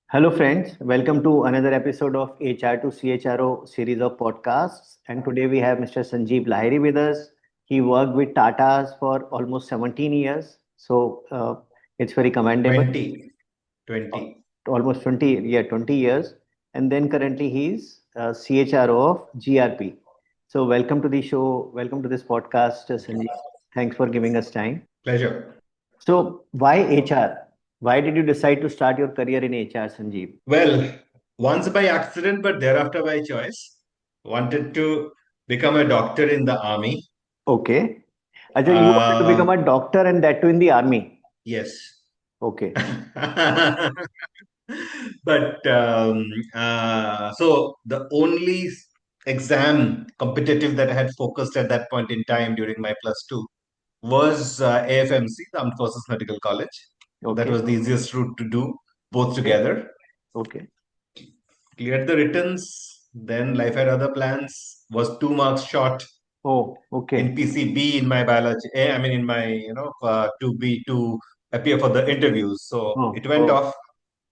Hello, friends. Welcome to another episode of HR to CHRO series of podcasts. And today we have Mr. Sanjeeb Lahiri with us. He worked with Tata's for almost 17 years. So it's very commendable. 20, Al- 20. Almost 20, yeah, 20 years. And then currently he's CHRO of GRP. So welcome to the show. Welcome to this podcast, Sanjeeb. Thanks for giving us time. Pleasure. So why HR? Why did you decide to start your career in HR, Sanjeeb? Well, once by accident, but thereafter by choice. Wanted to become a doctor in the army. Okay. Acha, you wanted to become Uh, a doctor and that too in the army. yes. Okay. But so the only exam competitive that I had focused at that point in time during my plus two was AFMC, the Armed Forces Medical College. That Okay. was the easiest route to do, both Okay. together. Okay. Cleared the returns, then life had other plans, was 2 marks short Oh, in okay. PCB in my biology, I mean, in my, to appear for the interviews. So Oh, it went oh, off.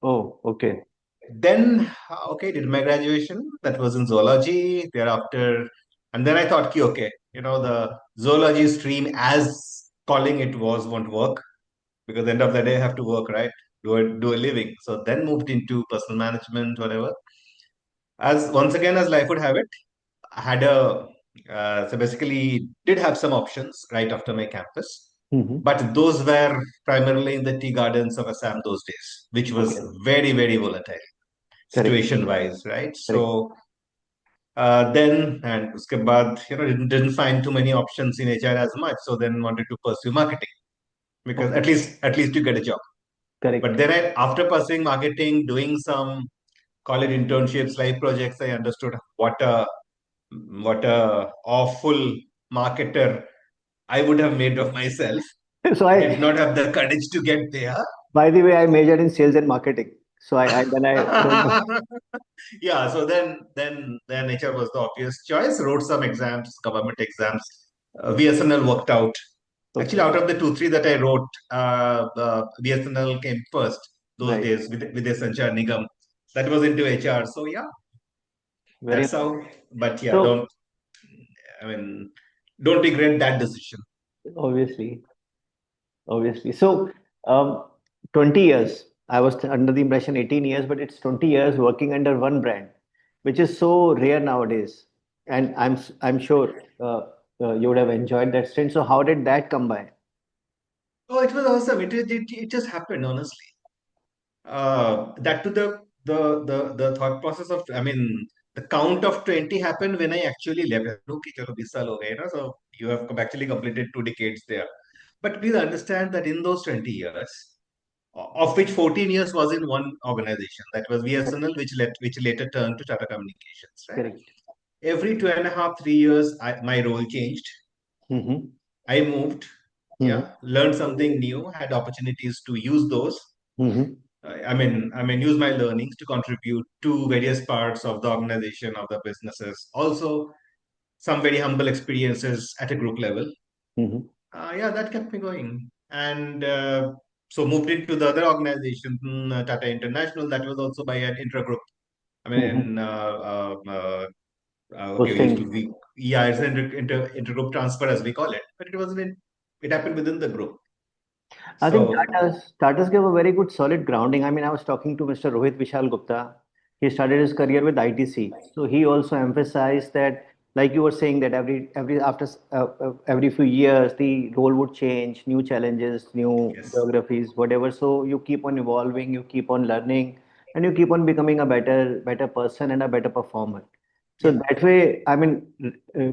oh, okay. Then, okay, did my graduation. That was in zoology. Thereafter, and then I thought, okay, the zoology stream, as calling it was, won't work because at the end of the day, I have to work, right? Do a living. So then moved into personal management, whatever. As once again, as life would have it, I had so basically did have some options right after my campus, Mm-hmm. but those were primarily in the tea gardens of Assam those days, which was Okay. very, very volatile Correct. situation wise, right? Correct. So then, and uske baad, didn't find too many options in HR as much. So then wanted to pursue marketing because Okay. at least you get a job. But Correct. then after pursuing marketing, doing some college internships, live projects, I understood what a awful marketer I would have made of myself. So Did I, not have the courage to get there. by the way, I majored in sales and marketing. So I don't know. Yeah, so then HR was the obvious choice. Wrote some exams, government exams. VSNL worked out. Actually, Okay. out of the two, three that I wrote, VSNL came first those Right. days with the Sanchar Nigam. That was into HR. So yeah, Very that's nice. how. But yeah, So I mean, don't regret that decision. obviously, obviously. So, um, 20 years. I was under the impression 18 years, but it's 20 years working under one brand, which is so rare nowadays. And I'm sure you would have enjoyed that stint. So, how did that come by? Oh, it was awesome. It just happened, honestly. That to the thought process of, I mean, the count of 20 happened when I actually left. Okay, chalo, 20 saal ho gaye na, so you have actually completed 2 decades there. But please understand that in those 20 years, of which 14 years was in one organization, that was VSNL, which later turned to Tata Communications, right? Correct. Every 2.5, 3 years, my role changed. Mm-hmm. I moved, Mm-hmm. yeah, learned something new, had opportunities to use those. Mm-hmm. I mean, use my learnings to contribute to various parts of the organization of the businesses. Also, some very humble experiences at a group level. Mm-hmm. Yeah, that kept me going. And so moved into the other organization, Tata International. That was also by an intra-group. I Mm-hmm. mean, okay, we used to Posting. be, yeah, it's an intergroup transfer as we call it, but it wasn't. It happened within the group. I think So Tata's gave a very good solid grounding. I mean, I was talking to Mr. Rohit Vishal Gupta. He started his career with ITC, so he also emphasized that, like you were saying, that every few years the role would change, new challenges, new yes. geographies, whatever. So you keep on evolving, you keep on learning, and you keep on becoming a better person and a better performer. So Yeah. that way, I mean,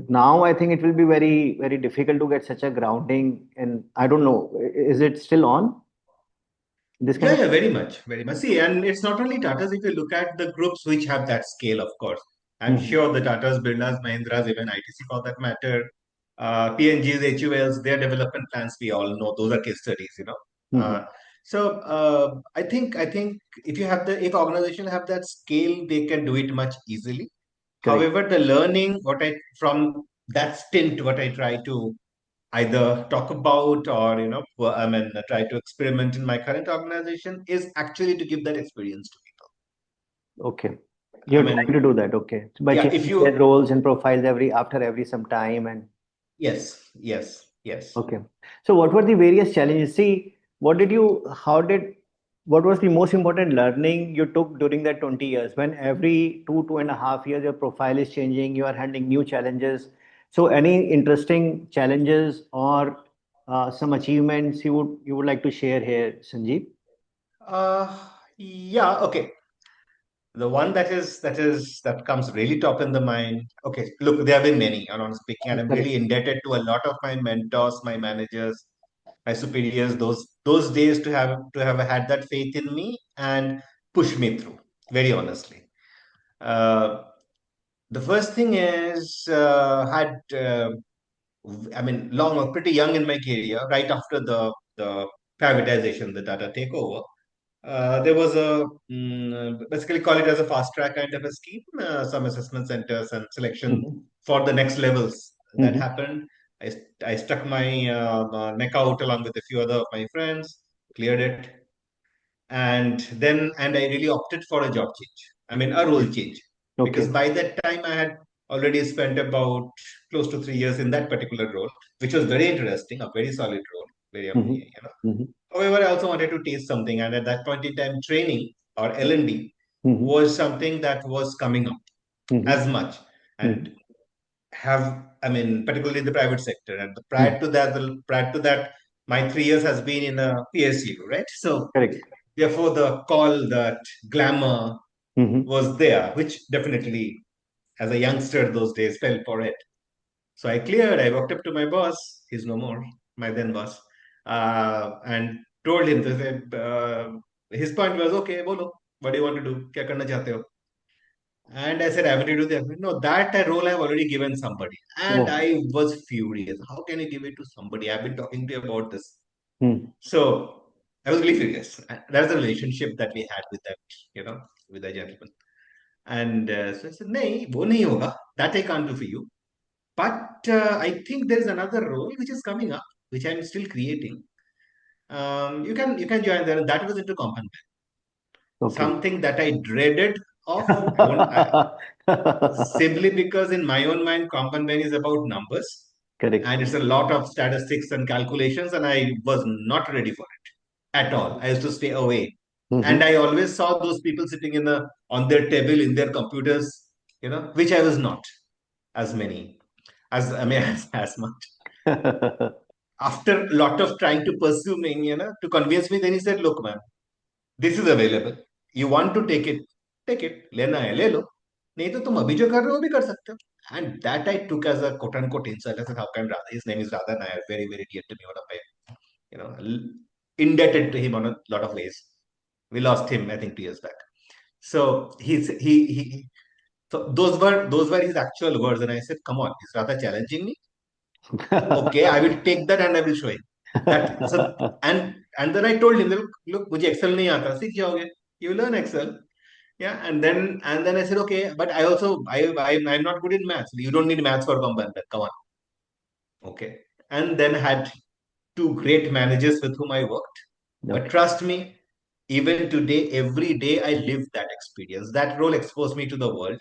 now I think it will be very difficult to get such a grounding. And I don't know, is it still on this kind Yeah, of? yeah, very much, very much. See, and it's not only Tatas. If you look at the groups which have that scale, of course, I'm Mhm. sure the Tatas, Birlas, Mahindras, even ITC for that matter, PNGs, HULs, their development plans, we all know those are case studies, you know. Mhm. I think if organization have that scale, they can do it much easily. Correct. However, the learning what I from that stint, what I try to either talk about or I mean try to experiment in my current organization is actually to give that experience to people. Okay. I You're trying to mean, do that. Okay. So by yeah, if changing their you, roles and profiles after every some time and yes, yes, yes. okay. So what were the various challenges? See, what was the most important learning you took during that 20 years when every 2.5 years your profile is changing, you are handling new challenges. So any interesting challenges or some achievements you would like to share here, Sanjeev? Uh, yeah, okay. The one that comes really top in the mind. Okay, look, there have been many, and honestly speaking, and I'm really Correct. indebted to a lot of my mentors, my managers, my superiors, those days to have had that faith in me and push me through. Very honestly, uh, the first thing is had I mean long, pretty young in my career, right after the privatization, the Tata takeover. There was basically call it as a fast track kind of a scheme, some assessment centers and selection Mm-hmm. for the next levels that Mm-hmm. happened. I stuck my neck out along with a few other of my friends, cleared it, and I really opted for a job change. I mean, a role change, because Okay. by that time I had already spent about close to 3 years in that particular role, which was very interesting, a very solid role, very Mm-hmm. However, I also wanted to taste something, and at that point in time, training or L&D Mm-hmm. was something that was coming up Mm-hmm. as much, Mm-hmm. and have I mean, particularly in the private sector. And Mm-hmm. prior to that, my 3 years has been in a PSU, right? So Correct. therefore, the call, that glamour Mm-hmm. was there, which definitely, as a youngster those days, fell for it. So I cleared. I walked up to my boss. He's no more, my then boss, and told him that his point was, okay, bolo, what do you want to do? Kya karna chahte ho? And I said, I want to do that. No, that role I've already given somebody. And Oh. I was furious. How can you give it to somebody? I've been talking to you about this. Mm. So I was really furious. That's the relationship that we had with that, with that gentleman. And so I said, nahi, wo nahi hoga. That I can't do for you. But I think there is another role which is coming up, which I'm still creating. You can join there. That was into compound, Okay. something that I dreaded of. I won't simply because in my own mind, compound is about numbers, Correct. and it's a lot of statistics and calculations, and I was not ready for it at all. I used to stay away, and Mm-hmm. I always saw those people sitting on their table in their computers, which I was not as many as I mean as much. After a lot of trying to pursue me, to convince me, then he said, look, man, this is available. You want to take it. लेना है ले लो. नहीं तो तुम अभी जो कर रहे हो वो भी कर सकते हो. And that I took as a quote unquote insult. I said, how can Radha? His name is Radha Nair, very, very dear to me. One of my, indebted to him on a lot of ways. We lost him, I think, 2 years back. So so those were his actual words, and I said, come on, is Radha challenging me? Okay, I will take that and I will show him. That so and then I told him, look, मुझे Excel नहीं आता, सीख जाओगे. You learn Excel. Yeah, and then I said, okay, but I'm not good in maths. You don't need maths for compound. Come on. Okay. And then had two great managers with whom I worked. But Okay. trust me, even today, every day I live that experience. That role exposed me to the world.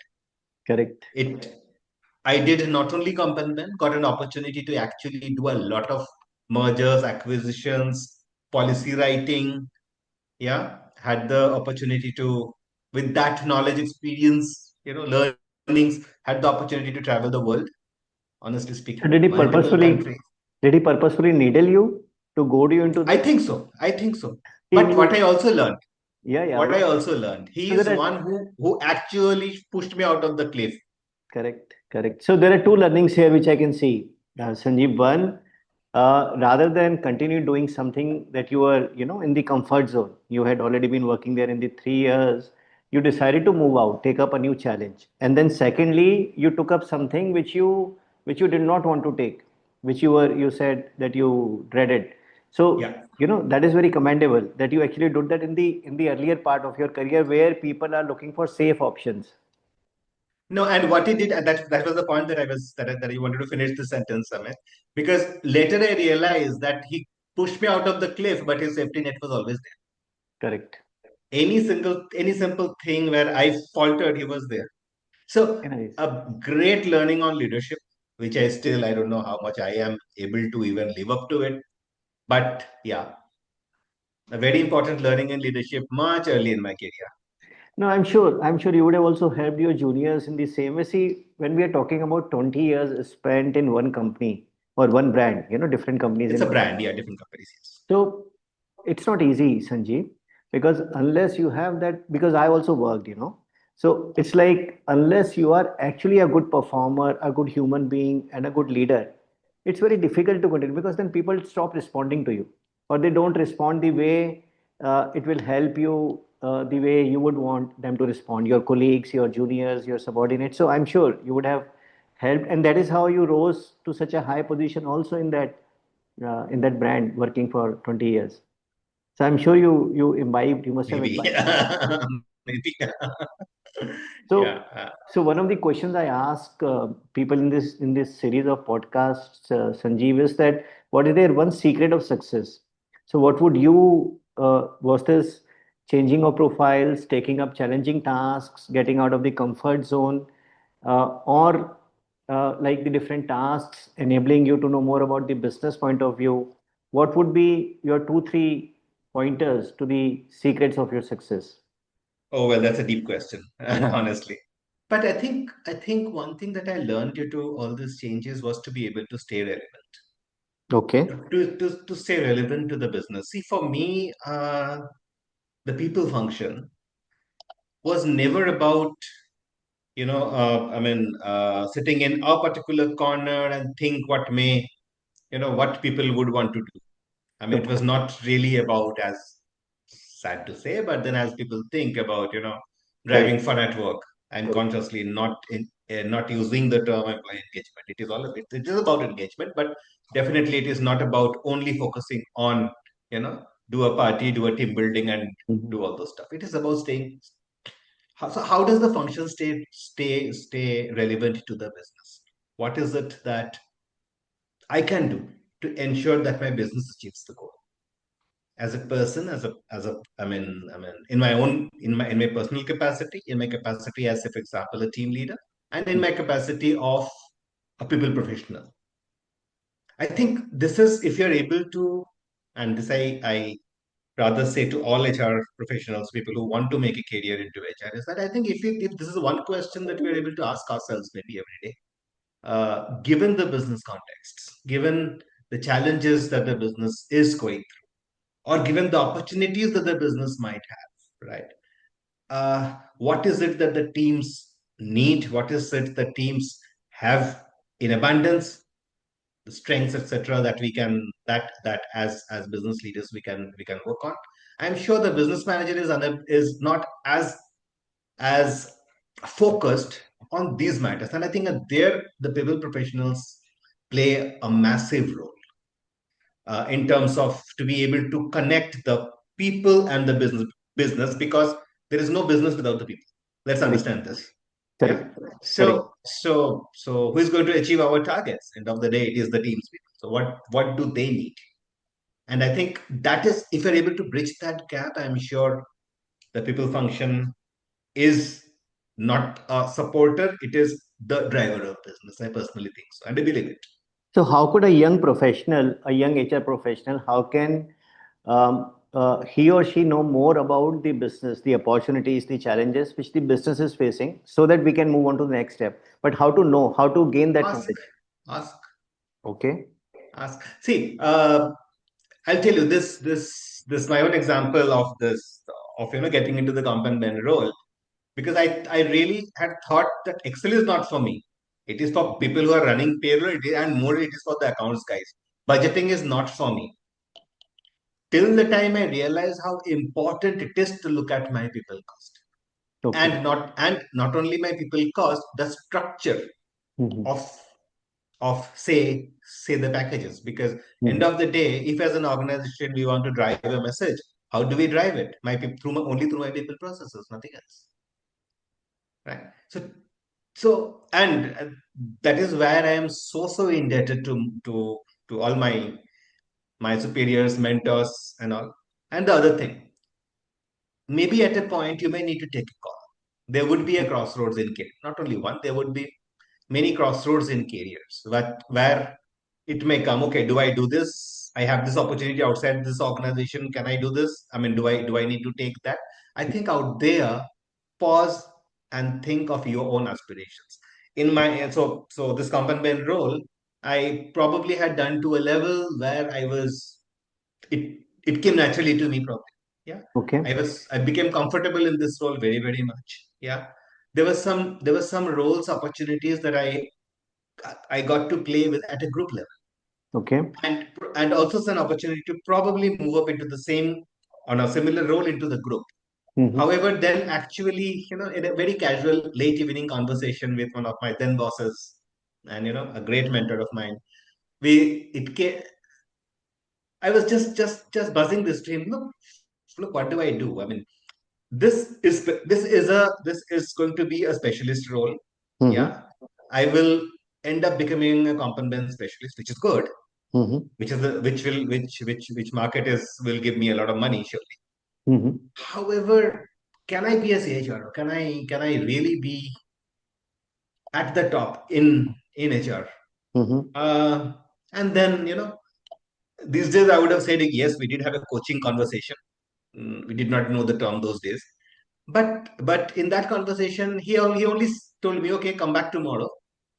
Correct. It I did not only compound, got an opportunity to actually do a lot of mergers, acquisitions, policy writing. Yeah, had the opportunity to, with that knowledge, experience, learnings, had the opportunity to travel the world. Honestly So speaking, multiple countries. did he purposefully needle you to goad you into I this? think so. I think so. He But what would, I also learned, yeah, yeah. what I also learned, he So is there are one who actually pushed me out of the cliff. correct, correct. So there are two learnings here which I can see. Sanjeev, one, rather than continue doing something that you were, in the comfort zone, you had already been working there in the 3 years, you decided to move out, take up a new challenge. And then secondly, you took up something which you did not want to take, which you said that you dreaded. So, Yeah. that is very commendable that you actually did that in the earlier part of your career where people are looking for safe options. No, and what he did, and that was the point that I wanted to finish the sentence, Amit, because later I realized that he pushed me out of the cliff, but his safety net was always Correct. any simple thing where I faltered, he was there. So Very nice. a great learning on leadership, which I don't know how much I am able to even live up to it. But yeah, a very important learning in leadership much early in my career. No, I'm sure you would have also helped your juniors in the same way. See, when we are talking about 20 years spent in one company or one brand, different companies It's in a one brand, yeah, brand. different companies, yes. So it's not easy, Sanjeev, because unless you have that, because I also worked. So it's like unless you are actually a good performer, a good human being, and a good leader, it's very difficult to continue because then people stop responding to you or they don't respond the way it will help you, the way you would want them to respond, your colleagues, your juniors, your subordinates. So I'm sure you would have helped, and that is how you rose to such a high position also in that brand working for 20 years. So I'm sure you must have Maybe. imbibed. Maybe. So, Yeah. so one of the questions I ask people in this series of podcasts, Sanjeev, is that what is their one secret of success? So, what would you was this changing of profiles, taking up challenging tasks, getting out of the comfort zone, or like the different tasks enabling you to know more about the business point of view? What would be your two, three pointers to the secrets of your success? Oh well, that's a deep question, honestly. But I think one thing that I learned due to all these changes was to be able to stay relevant. Okay. To stay relevant to the business. See, for me, the people function was never about, sitting in a particular corner and think what people would want to do. I mean, it was Okay. not really about, as sad to say, but then as people think about, driving Correct. fun at work and consciously not using the term employee engagement. It is about engagement, but definitely it is not about only focusing on, do a party, do a team building, and Mhm. do all those stuff. It is about staying. So how does the function stay relevant to the business? What is it that I can do to ensure that my business achieves the goal? As a person, as a I mean in my personal capacity, in my capacity as, for example, a team leader, and in my capacity of a people professional. I think this is, if you're able to, and this I rather say to all HR professionals, people who want to make a career into HR, is that I think if this is one question that we're able to ask ourselves maybe every day, given the business contexts, given the challenges that the business is going through, or given the opportunities that the business might have, right? What is it that the teams need? What is it that teams have in abundance? The strengths, etc., that we can that as business leaders we can work on. I'm sure the business manager is not as focused on these matters, and I think that there the people professionals play a massive role in terms of to be able to connect the people and the business, because there is no business without the people. Let's Correct. understand this. Yeah. Correct. Correct. So who is going to achieve our targets? End of the day, it is the teams people. So what do they need? And I think that is, if you're able to bridge that gap, I'm sure the people function is not a supporter, it is the driver of business. I personally think so, and I believe it. So, how could a young professional, a young HR professional, how can he or she know more about the business, the opportunities, the challenges which the business is facing, so that we can move on to the next step? But how to know, how to gain that Ask, knowledge? ask, Okay. ask. See, I'll tell you this my own example of this, of getting into the compound man role, because I really had thought that Excel is not for me. It is for people who are running payroll, and more it is for the accounts guys. Budgeting is not for me. Till the time I realize how important it is to look at my people cost, Okay. and not only my people cost, the structure Mhm. of say the packages, because end Mhm. of the day, if as an organization we want to drive a message, how do we drive it? Only through my people processes, nothing else, right? And that is where I am so indebted to all my superiors, mentors, and all. And the other thing, maybe at a point you may need to take a call. There would be a crossroads in career, not only one, there would be many crossroads in careers where it may come, okay, do I do this? I have this opportunity outside this organization. Can I do this? I mean, do I need to take that? I think out there, pause and think of your own aspirations. In my so this company role, I probably had done to a level where it came naturally to me probably. Yeah. Okay. I became comfortable in this role very, very much. Yeah. There were some roles, opportunities that I got to play with at a group level, Okay. and also it's an opportunity to probably move up into the same on a similar role into the group. Mm-hmm. However, then actually, in a very casual late evening conversation with one of my then bosses, and a great mentor of mine, we it came. I was just buzzing this dream. Look, what do I do? I mean, this is going to be a specialist role. Mm-hmm. Yeah, I will end up becoming a component specialist, which is good. Mm-hmm. Which is the which market is will give me a lot of money surely. Mm-hmm. However, can I be a CHRO? Can I really be at the top in HR? Mm-hmm. Uh, and then these days I would have said yes. We did have a coaching conversation. We did not know the term those days, but in that conversation, he only told me, okay, come back tomorrow.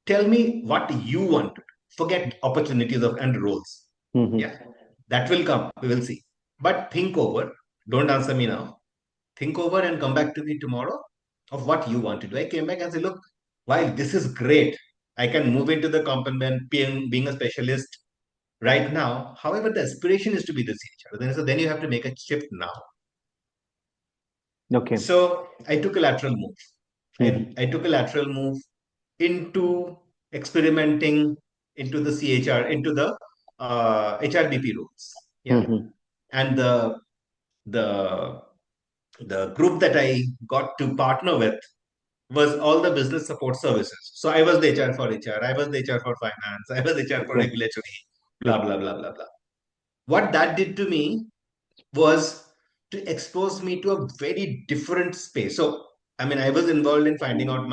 Tell me what you want to do. Forget opportunities and roles. Mm-hmm. Yeah, that will come. We will see. But think over. Don't answer me now. Think over and come back to me tomorrow of what you want to do. I came back and said, look, while this is great, I can move into the company being a specialist right now. However, the aspiration is to be the CHR. Then you have to make a shift now. Okay. So I took a lateral move. Mm-hmm. I took a lateral move into experimenting into the into the HRBP rules. Yeah, Mm-hmm. and the the group that I got to partner with was all the business support services. So I was the HR for HR, I was the HR for finance, I was HR for Okay. regulatory, blah Okay. blah blah blah blah. What that did to me was to expose me to a very different space. So, I mean, I was involved in finding out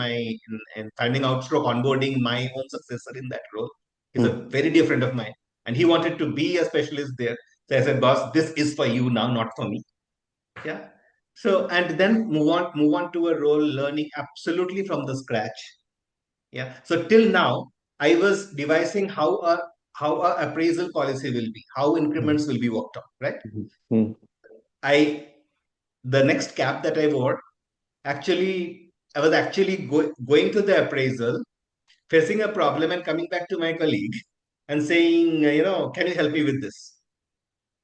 and finding out through onboarding my own successor in that role. He's a Mm-hmm. very dear friend of mine, and he wanted to be a specialist there. So I said, boss, this is for you now, not for me. Yeah. So, and then move on to a role learning absolutely from the scratch. Yeah. So till now, I was devising how a appraisal policy will be, how increments will be worked on, right? Mm-hmm. I the next cap that I wore, actually, I was actually going to the appraisal, facing a problem, and coming back to my colleague and saying, can you help me with this?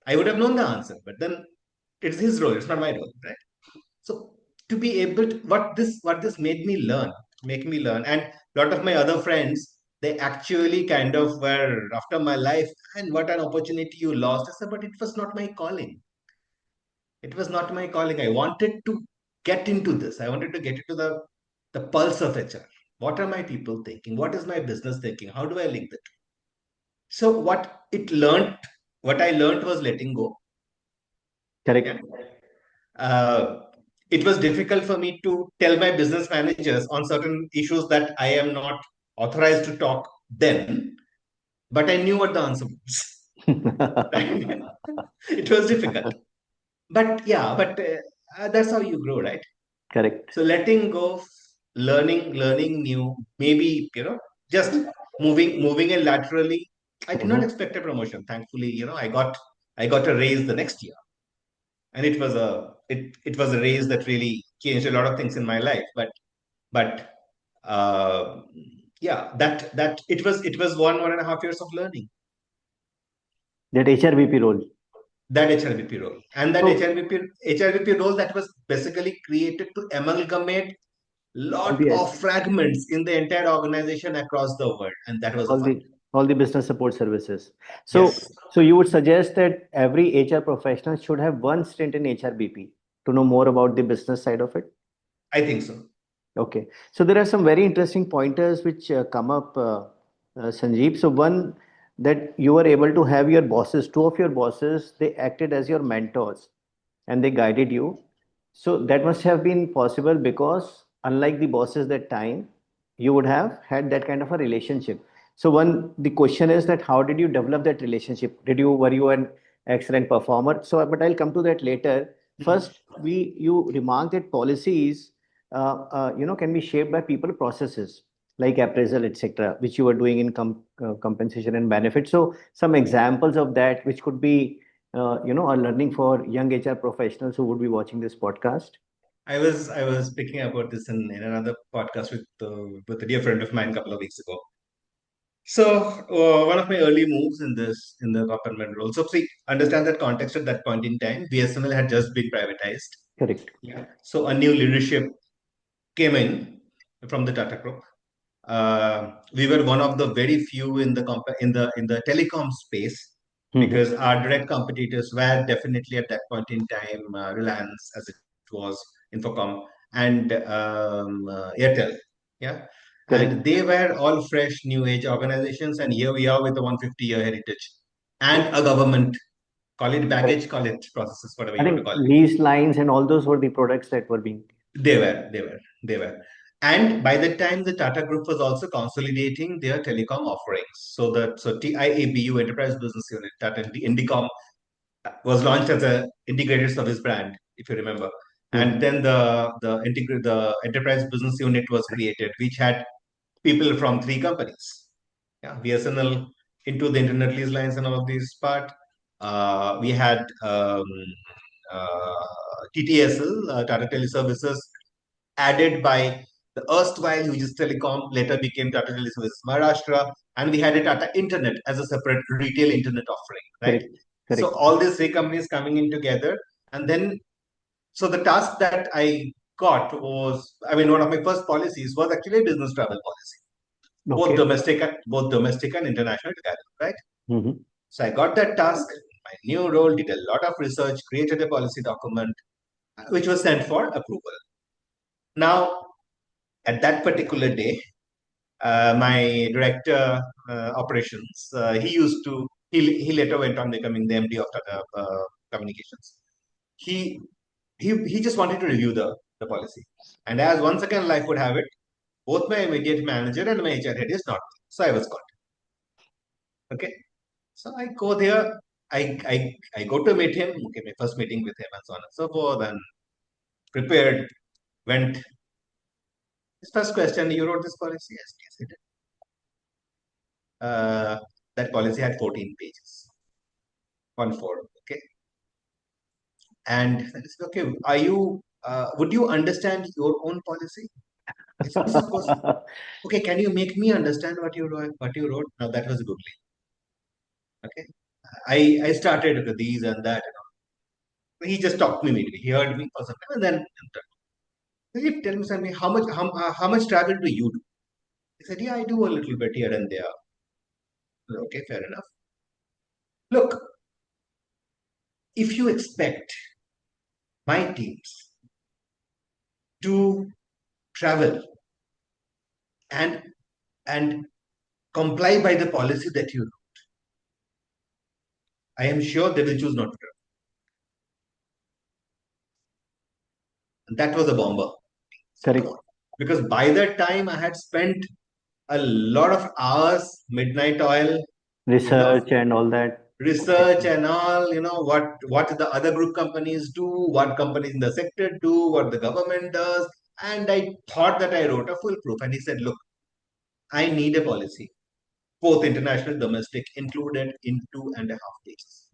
I would have known the answer, but then it's his role, it's not my role, right? So to be able to, what this make me learn, and a lot of my other friends, they actually kind of were after my life, and what an opportunity you lost. I said, but it was not my calling. It was not my calling. I wanted to get into this. I wanted to get into the pulse of HR. What are my people thinking? What is my business thinking? How do I link that? So what I learned was letting go. Yeah. Correct. Uh, it was difficult for me to tell my business managers on certain issues that I am not authorized to talk then, but I knew what the answer was. It was difficult. But yeah, that's how you grow, right? Correct. So letting go, learning new, maybe, just moving in laterally. I did not Mm-hmm. expect a promotion. Thankfully, I got a raise the next year, and it was a raise that really changed a lot of things in my life. But uh, yeah, that it was 1.5 years of learning, That HRBP role. that HRBP role, and that So HRBP role that was basically created to amalgamate lot of yes, fragments in the entire organization across the world, and that was the all fun. the business support services. So Yes, so you would suggest that every HR professional should have one stint in HRBP to know more about the business side of it. I think so. Okay. So there are some very interesting pointers which come up, Sanjeev. So one, that you were able to have your bosses, two of your bosses, they acted as your mentors and they guided you. So that must have been possible because, unlike the bosses that time, you would have had that kind of a relationship. So the question is that how did you develop that relationship? Were you an excellent performer? So, but I'll come to that later. Mhm. First, you remarked that policies, can be shaped by people processes like appraisal, etc., which you were doing in compensation and benefits. So, some examples of that, which could be a learning for young HR professionals who would be watching this podcast. I was speaking about this in another podcast with a dear friend of mine a couple of weeks ago. So one of my early moves in the government role. So see, understand that context at that point in time, BSNL had just been privatized. Correct. Yeah. So a new leadership came in from the Tata Group. We were one of the very few in the in the telecom space, Hmm. because our direct competitors were definitely at that point in time Reliance, as it was, Infocom, and Airtel. Yeah, and Correct. they were all fresh new age organizations, and here we are with a 150-year heritage and a government. Call it Correct. baggage, call it processes, whatever I you want to think call it. lease lines and all those were the products that were being. They were. And by the time the Tata Group was also consolidating their telecom offerings. So TIABU, Enterprise Business Unit, Tata Indicom, was launched as a integrated service brand, if you remember. And Mhm. then the Enterprise Business Unit was created, which had people from three companies. Yeah, BSNL into the internet lease lines and all of these part. We had uh, TTSL, Tata Teleservices, added by the erstwhile Hughes Telecom, later became Tata Teleservices Maharashtra, and we had a Tata Internet as a separate retail internet offering, right? Correct. So Correct. all these three companies coming in together, and then so the task that I got was, I mean, one of my first policies was actually a business travel policy, Okay. both domestic and international together, right? Hmm. So I got that task. My new role, did a lot of research, created a policy document, which was sent for approval. Now, at that particular day, my director operations, he later went on becoming the MD of Tata Communications. He he just wanted to review the policy, and as once again life would have it, both my immediate manager and my HR head is not there. So I was caught. Okay, so I go there. I go to meet him. Okay, my first meeting with him and so on and so forth, and prepared. Went his first question. You wrote this policy? Yes, yes, I did. Uh, that policy had 14 pages, 1/4. Okay, and I said, okay, are you? Would you understand your own policy? He said, yes, of course. Okay, can you make me understand what you wrote? What you wrote? Now that was googling. Okay, I started with these and that. He just talked to me immediately. He heard me for some time, and then he tell me something. How much travel do you do? He said, yeah, I do a little bit here and there. Okay, fair enough. Look, if you expect my teams to travel and and comply by the policy that you do, I am sure they will choose not to travel. And that was a bomber. So come Correct. on. Because by that time I had spent a lot of hours, midnight oil, you know, Research and all that. research and all, what the other group companies do, what companies in the sector do, what the government does. And I thought that I wrote a full proof. And he said, look, I need a policy, both international, domestic, included in 2.5 pages.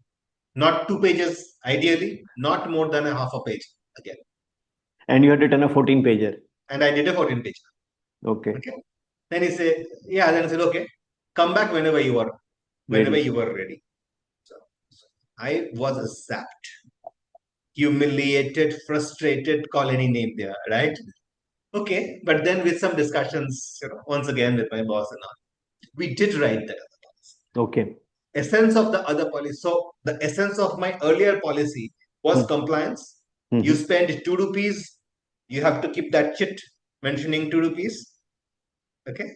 Not 2 pages, ideally, not more than a half a page again. And you had written a 14 pager. And I did a 14 page. Okay. Okay. Then he said, yeah, then I said, okay, come back whenever Ready. you are ready. So I was zapped, humiliated, frustrated, call any name there, right? Okay. But then with some discussions, once again with my boss and all, we did write that other policy. Okay. Essence of the other policy. So the essence of my earlier policy was compliance. You Mm-hmm. spend 2 rupees, you have to keep that chit mentioning 2 rupees. Okay.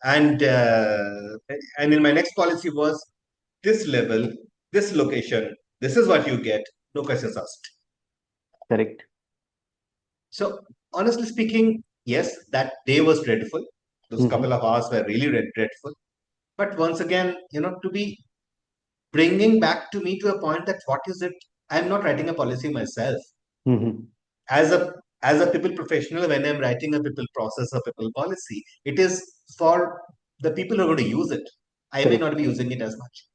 And in my next policy was this level, this location, this is what you get, no questions asked. Correct. So honestly speaking, yes, that day was dreadful. Those couple of hours were really dreadful. But once again, to be bringing back to me to a point that what is it? I'm not writing a policy myself. As a people professional, when I'm writing a people process or people policy, it is for the people who are going to use it. I may Correct. not be using it as much.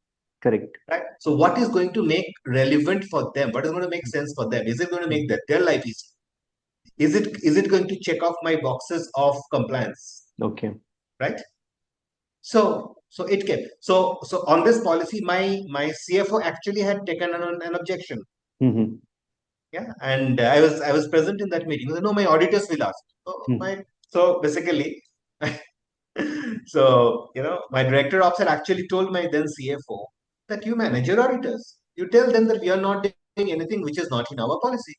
Correct. Right? So what is going to make relevant for them? What is going to make sense for them? Is it going to make their life easy? Is it going to check off my boxes of compliance? Okay. Right? So it came. So on this policy, my CFO actually had taken an objection. Yeah, and I was present in that meeting. No, my auditors will ask. So basically, so my director of ops had actually told my then CFO that you manage your auditors. You tell them that we are not doing anything which is not in our policy.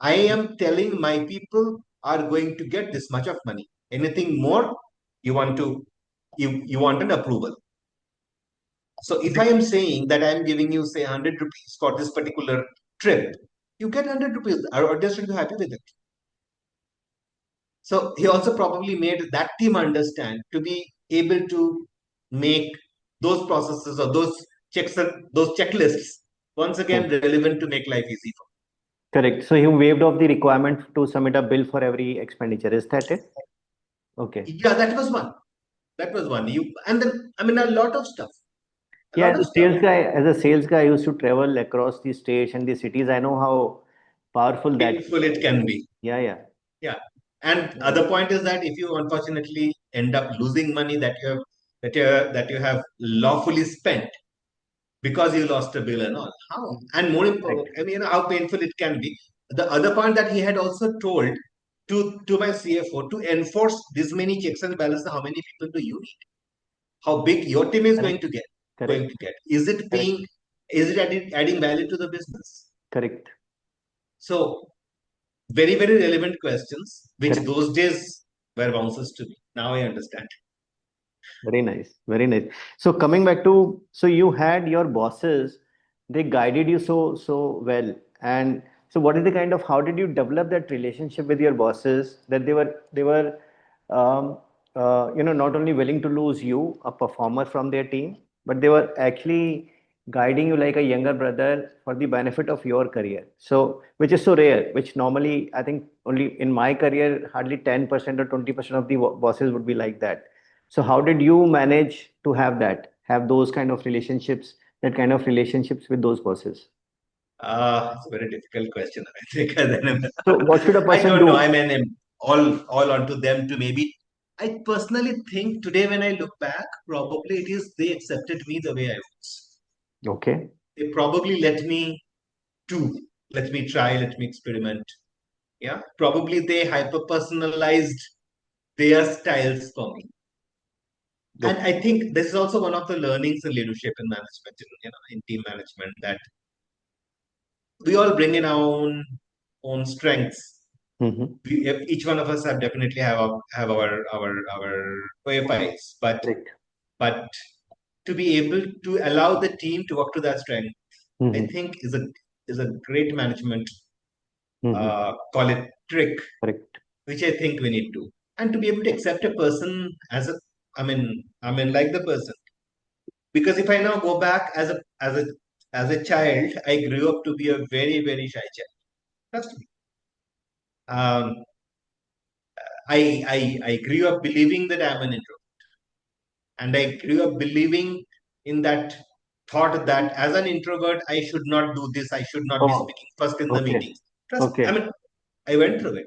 I am telling my people are going to get this much of money. Anything more, you want to you want an approval. So if I am saying that I am giving you say 100 rupees for this particular trip, you get 100 rupees. Our auditors will be happy with it. So he also probably made that team understand to be able to make those processes or those checks, those checklists once again relevant to make life easy for. Correct. So he waived off the requirement to submit a bill for every expenditure. Is that it? Okay. Yeah, that was one. That was one. And then a lot of stuff. A Yeah, lot as of a stuff. sales guy, I used to travel across the states and the cities. I know how powerful that. Painful it can be. Yeah, yeah. Yeah. And other point is that if you unfortunately end up losing money that you have lawfully spent because you lost a bill and all. How? And more important, Correct. how painful it can be. The other point that he had also told to my CFO to enforce this many checks and balances, how many people do you need? How big your team is going Correct. to get? Going Correct. to get? Is it Correct. being? Is it adding value to the business? Correct. So very very relevant questions, which Correct. those days were bounces to me. Now I understand. Very nice. Very nice. So coming back to, so you had your bosses, they guided you so well. And so what is the kind of, how did you develop that relationship with your bosses that they were um, not only willing to lose you, a performer from their team, but they were actually guiding you like a younger brother for the benefit of your career. So which is so rare, which normally I think only in my career hardly 10% or 20% of the bosses would be like that. So how did you manage to have those kind of relationships, that kind of relationships with those bosses? It's a very difficult question. I think then So what should a I person don't know. do? I mean, all onto them to maybe. I personally think today when I look back, probably it is they accepted me the way I was. Okay. They probably let me try, let me experiment. Yeah, probably they hyper personalized their styles for me. And Okay. I think this is also one of the learnings in leadership and management, in team management, that we all bring in our own strengths. Mm-hmm. Each one of us definitely have our OFIs, Correct. but to be able to allow the team to work to that strength, I Mm-hmm. think is a great management Mm-hmm. call it trick, Correct. which I think we need to, and to be able to accept a person as a, I mean like the person, because if I now go back as a child, I grew up to be a very very shy child. Trust me. Um, I grew up believing that I'm an introvert. And I grew up believing in that thought that as an introvert, I should not do this. I should not be Oh, speaking first in the okay. meetings. Trust, I Okay. mean, I went through it.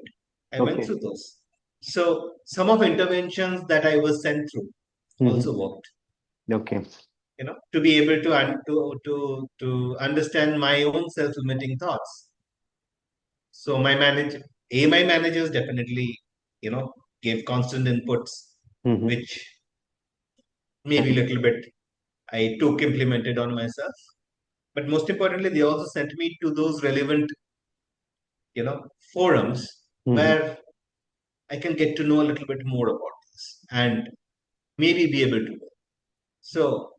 I went Okay. through those. So some of interventions that I was sent through Mm-hmm. also worked. Okay. To be able to understand my own self-limiting thoughts. So my managers definitely, you know, gave constant inputs, Mm-hmm. which maybe a Correct. little bit I took implemented on myself. But most importantly, they also sent me to those relevant, forums Mm-hmm. where I can get to know a little bit more about this and maybe be able to. So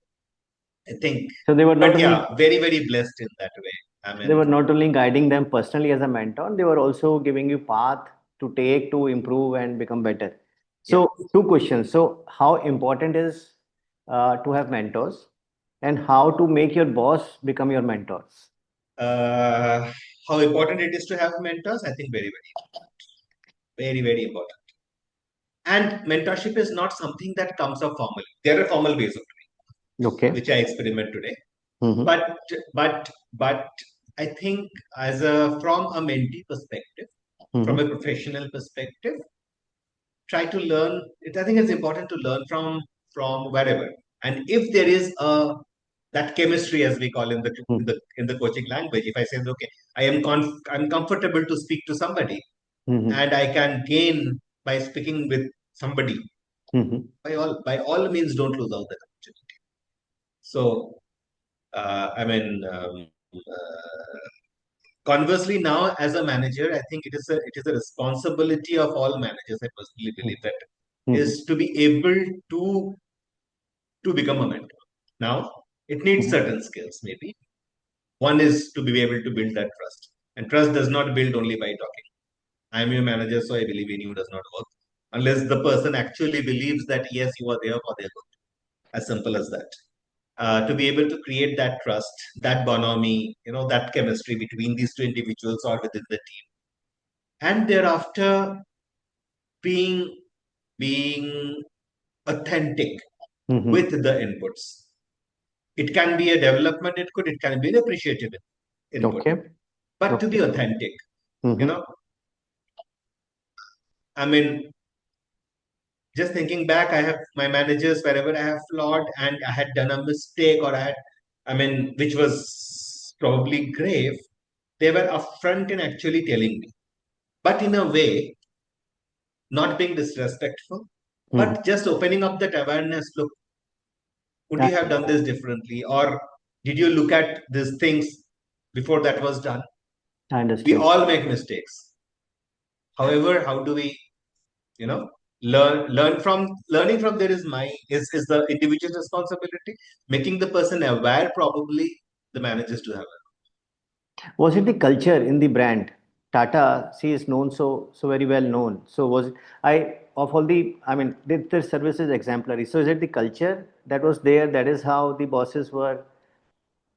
I think, So they were not but only yeah, very, very blessed in that way. I They were mean, not only guiding them personally as a mentor, they were also giving you path to take to improve and become better. yeah. So, two questions. So, how important is to have mentors, and how to make your boss become your mentors? Uh, how important it is to have mentors? I think very, very important. And mentorship is not something that comes up formally. There are formal ways of Okay. which I experiment today. Mm-hmm. But but I think as a from a mentee perspective, from Mm-hmm. a professional perspective, try to learn it. I think it's important to learn from wherever. And if there is a that chemistry, as we call in the coaching language, if I say, okay, I'm comfortable to speak to somebody, Mm-hmm. and I can gain by speaking with somebody, Mm-hmm. by all means, don't lose out that opportunity. So I mean, conversely, now as a manager, I think it is a responsibility of all managers. I personally believe that Mm-hmm. is to be able to become a mentor. Now, it needs Mm-hmm. certain skills. Maybe one is to be able to build that trust, and trust does not build only by talking. I am your manager, so I believe in you does not work unless the person actually believes that yes, you are there for their good. As simple as that. To be able to create that trust, that bonhomie, that chemistry between these two individuals or within the team, and thereafter being authentic Mm-hmm. with the inputs. It can be a development input, it can be an appreciative input, Okay. but to Okay. be authentic, you Mm-hmm. know, I mean, just thinking back, I have my managers wherever I have flawed and I had done a mistake which was probably grave, they were upfront in actually telling me, but in a way, not being disrespectful, Mm-hmm. but just opening up that awareness. Look, would I you have done this differently? Or did you look at these things before that was done? I We understood. all make mistakes. However, how do we, you know, learning from there is the individual's responsibility. Making the person aware, probably the managers to have it. Was it the culture in the brand? Tata, she is known so very well known. So was I of all the I mean their service is exemplary. So is it the culture that was there? That is how the bosses were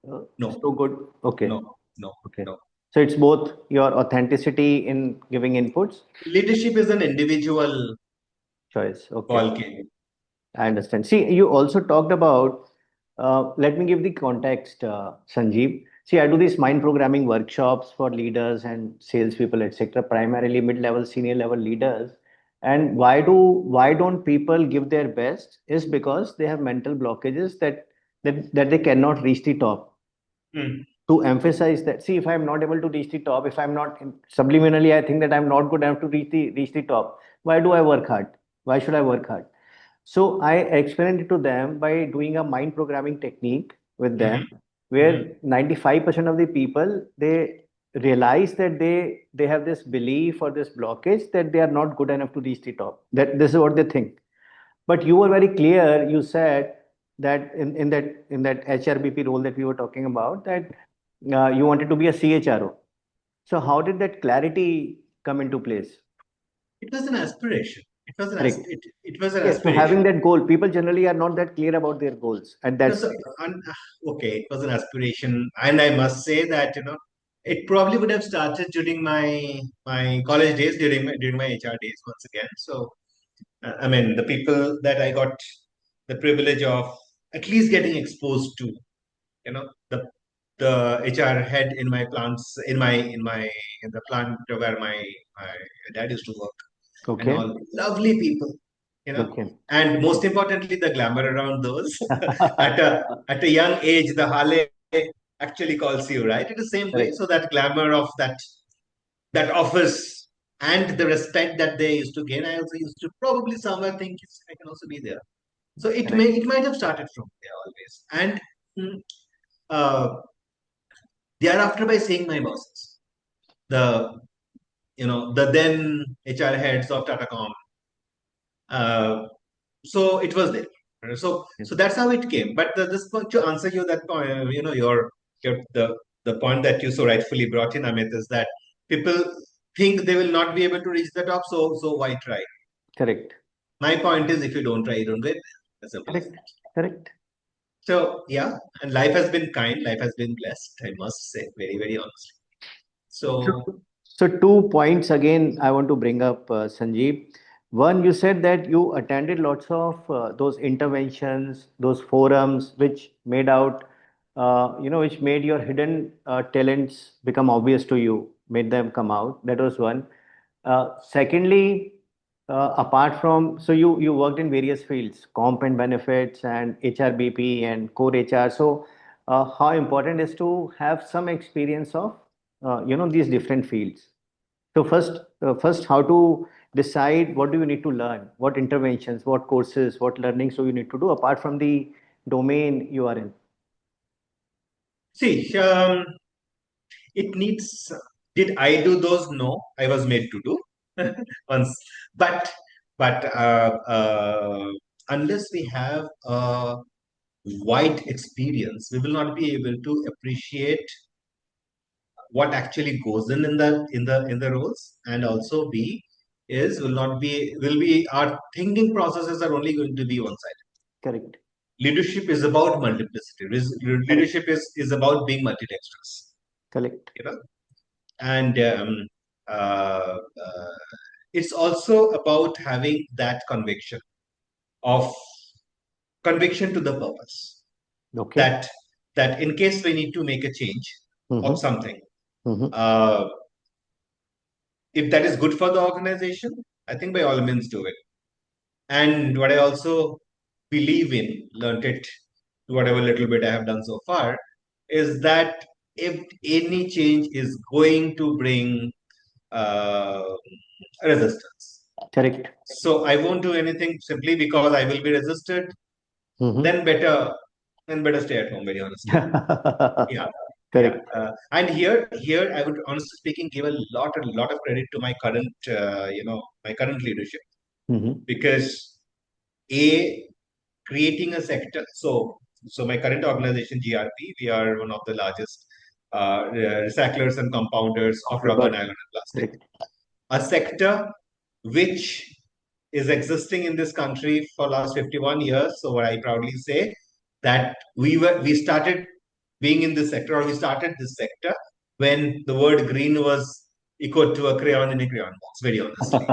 No, so good. Okay, no, no, okay. no. So it's both your authenticity in giving inputs, Leadership is an individual choice. Okay. ball game. I understand. See, you also talked about, let me give the context, Sanjeev. See, I do these mind programming workshops for leaders and salespeople, etc., primarily mid-level, senior level leaders. And why don't people give their best is because they have mental blockages that they cannot reach the top. Hmm. To emphasize that, see, if I'm not able to reach the top, if I'm not subliminally, I think that I'm not good enough to reach the top. Why do I work hard? Why should I work hard? So I explained it to them by doing a mind programming technique with them, Hmm. where 95% of the people they realize that they have this belief or this blockage that they are not good enough to reach the top. That this is what they think. But you were very clear. You said that in that HRBP role that we were talking about, that you wanted to be a CHRO. So how did that clarity come into place? It was an aspiration. Correct. It was an Yes. So having aspiration. that goal, people generally are not that clear about their goals at No, that so, stage. okay, it was an aspiration, and I must say that it probably would have started during my college days, during my HR days once again. So, I mean, the people that I got the privilege of at least getting exposed to, the HR head in my plants in the plant where my dad used to work, and Okay. all lovely people, you know. Okay. And most importantly, the glamour around those at a young age, the Harley actually calls you, right? In the same way, Correct. so that glamour of that office and the respect that they used to gain, I also used to probably somewhere think I can also be there. So Correct. it might have started from there always, and mm, uh, thereafter by seeing my bosses, the the then HR heads of Tatacom. So it was there. So that's how it came. But this point, to answer you that point, your the the point that you so rightfully brought in, Amit, is that people think they will not be able to reach the top, so why try? Correct. My point is, if you don't try, you don't win. As simple as Correct. that. Correct. So yeah, and life has been kind, life has been blessed, I must say, very, very honestly. So, So so 2 points again I want to bring up, Sanjeev. One, you said that you attended lots of those interventions, those forums, which made out, which made your hidden talents become obvious to you, made them come out. That was one. Secondly, apart from, so you worked in various fields, comp and benefits and HRBP and core HR. So, how important is to have some experience of these different fields. So first how to decide what do you need to learn, what interventions, what courses, what learnings do you need to do apart from the domain you are in. see, it needs. Did I do those? No, I was made to do once. But unless we have a wide experience, we will not be able to appreciate what actually goes in the roles, and also B is will be our thinking processes are only going to be one side. Correct. Leadership is about multiplicity. Correct. Leadership is about being multidextrous. Correct. You know, and uh, uh, it's also about having that of conviction to the purpose Okay. that in case we need to make a change of Mm-hmm. something, Mm-hmm. uh, if that is good for the organization, I think by all means do it. And what I also believe in, learned it, whatever little bit I have done so far, is that if any change is going to bring uh, resistance, Correct. so I won't do anything simply because I will be resisted. Mm-hmm. Then better stay at home. Very honestly, yeah, yeah. Correct. And here, I would honestly speaking give a lot of credit to my current, my current leadership, Mm-hmm. because a creating a sector. So my current organization, GRP, we are one of the largest recyclers and compounders of Okay, rubber, got nylon, it. and plastic. Correct. A sector which is existing in this country for last 51 years. So what I proudly say that we started being in this sector, or we started this sector when the word green was equal to a crayon in a crayon box. Very honestly,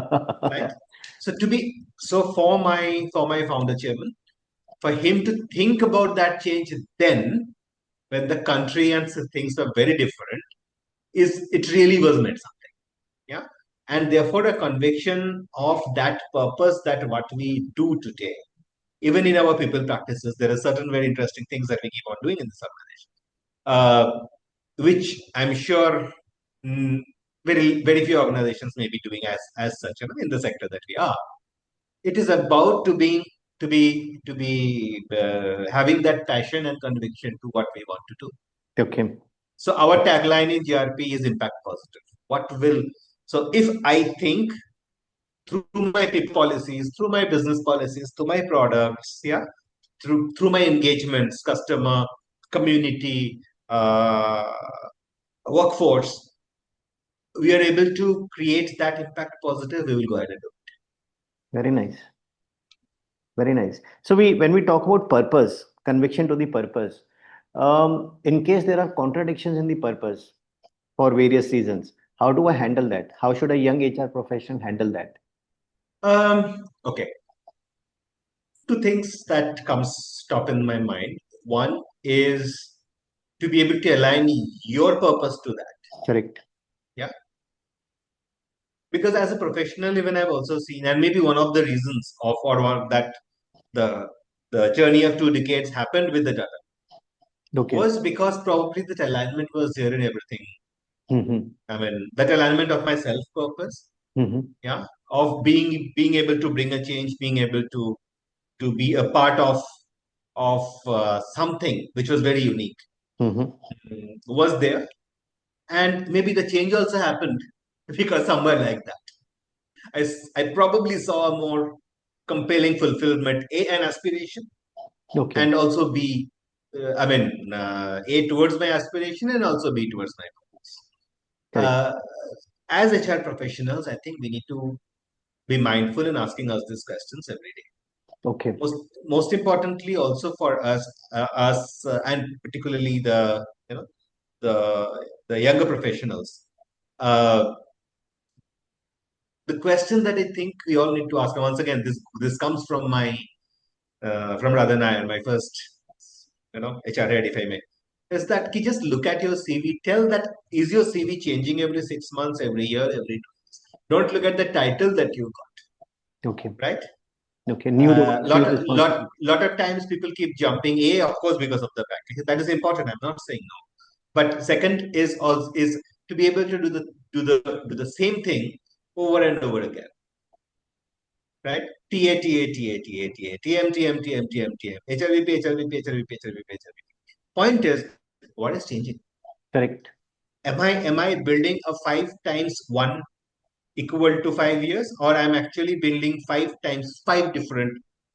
right? So for my founder chairman, for him to think about that change then, when the country and things were very different, is it really was meant something. Yeah. And therefore a conviction of that purpose, that what we do today, even in our people practices, there are certain very interesting things that we keep on doing in this organization, which I'm sure, mm, very very few organizations may be doing as such, in the sector that we are. It is about to be having that passion and conviction to what we want to do. Okay. So our tagline in GRP is impact positive. What will so if I think through my people policies, through my business policies, through my products, yeah, through my engagements, customer, community, uh, workforce, we are able to create that impact positive. We will go ahead and do Very nice. Very nice. So when we talk about purpose, conviction to the purpose, in case there are contradictions in the purpose for various reasons, how do I handle that? How should a young HR professional handle that? it. Okay, two things that comes top in my mind. One is to be able to align your purpose to that. Correct. Yeah, because as a professional, even I've also seen, and maybe one of the reasons of or one that the the journey of 2 decades happened with the Tata Okay. was because probably that alignment was there in everything. Mm-hmm. I mean, that alignment of my self purpose, Mm-hmm. yeah, of being able to bring a change, being able to be a part of something which was very unique, Mm-hmm. was there, and maybe the change also happened because somewhere like that, I probably saw a more compelling fulfillment, A, an aspiration, Okay. and also B, I mean, A towards my aspiration and also B towards my goals. Correct. As HR professionals, I think we need to be mindful in asking us these questions every day. Okay. Most importantly, also for us, and particularly you know the younger professionals. Uh, the question that I think we all need to ask, and once again, this comes from my from Radha Nair, my first HR head, if I may, is that you just look at your CV. Tell that is your CV changing every 6 months, every year, every 2 years. Don't look at the title that you Okay. got, right? Okay. New roles, new Lot responsibilities. lot of times people keep jumping. A, of course, because of the practice. That is important. I'm not saying no. But second is also is to be able to do the same thing over and over again, right? TA, TA, TA, TA, TA, TM, TM, TM, TM, TM, HRBP, HRBP, HRBP, HRBP, HRBP. Point is, what is changing? Correct. Am I building a 5 times 1 equal to 5 years, or I'm actually building 5 times 5 different,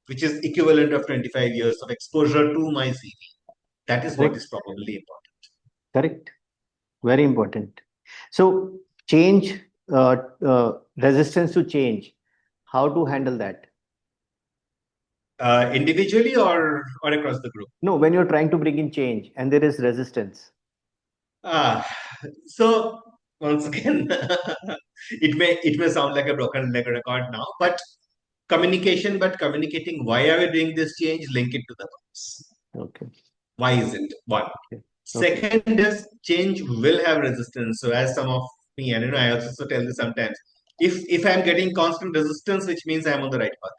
which is equivalent of 25 years of exposure to my CV? That is what Correct. is probably important. Correct. Very important. So change, resistance to change. How to handle that? Individually or across the group. No, when you're trying to bring in change and there is resistance. Ah, so once again, it may sound like a broken leg record now, but communication, but communicating why are we doing this change, link it to the purpose. Okay. Why is it? One. Okay. Okay. Second is change will have resistance. So as some of me, and I also tell this sometimes, if I'm getting constant resistance, which means I'm on the right path.